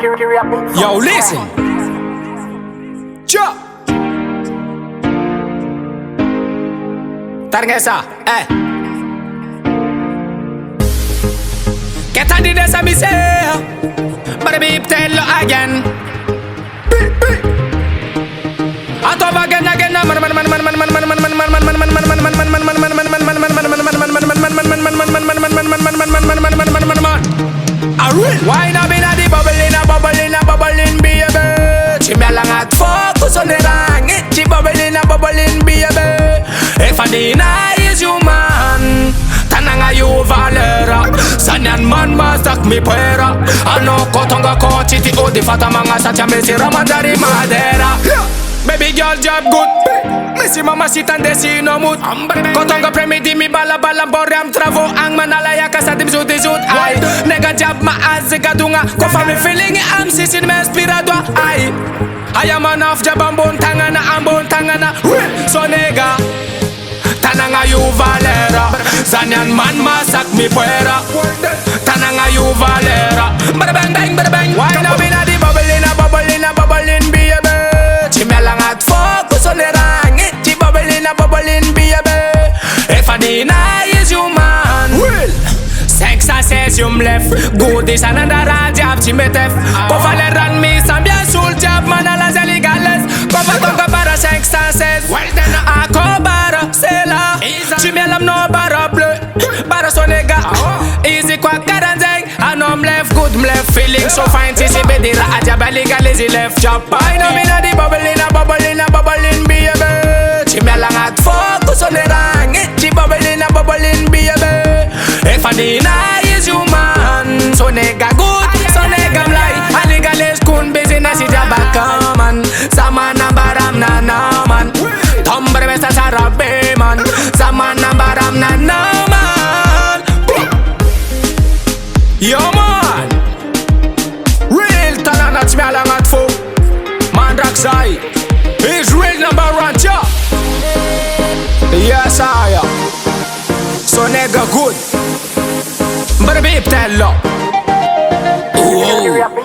Yo, listen. Cha. Targesa, Get on the dance and me say, but beep tell you again. Out of again, why not be na the bubbling, baby? She me lang at focus on the rang. She bubbling, baby. If I deny is you man, tananga you valera. Sanyan man mastak mi pera. Ano kotonga ko chiti o di fata manga sa chamesi ramandari madera. Baby girl job good. Missy mama sit and desi no mood. Kotonga premi di mi bala boriam travo ang manalaya kasadim zuti zut ay. Nega job ma azika dunga. Ko fami feeling am sisin me inspiradwa ay. I am an off job ambon tangana. So nega tananga you valera. Zanyan man masak mi puera. Tananga you valera. Bada bang. Why now be na di bubbling, baby? Chimelang at focus on the rang. She bubbling, baby. If I deny is you man, well, sex and says you left. Good is another job, she met F. Kofale ran me some bien soul job, man alas elegales. Kofa tonga para sex and says, well then ako bara sela. Chimelam no bara bleu, bara so nega. Easy kwa karanzeng, and I'm left good, I'm left feeling so fine. Sisi bedira aja baliga lazy left job. I know me na di bubbling, baby. Chimelang at focus on the rang. She bubbling, baby. If I deny is you man, so nigga good, so nigga lie. A nigga les kun business is jaba kaman. Sama na baram na man. Tombre besta sarabe man. Sama na baram na man. Yo man, real talent at Chimelang at fo. Man Draxai is real number one job. Yes I am. So nigga good. But beep tell lo. Whoa.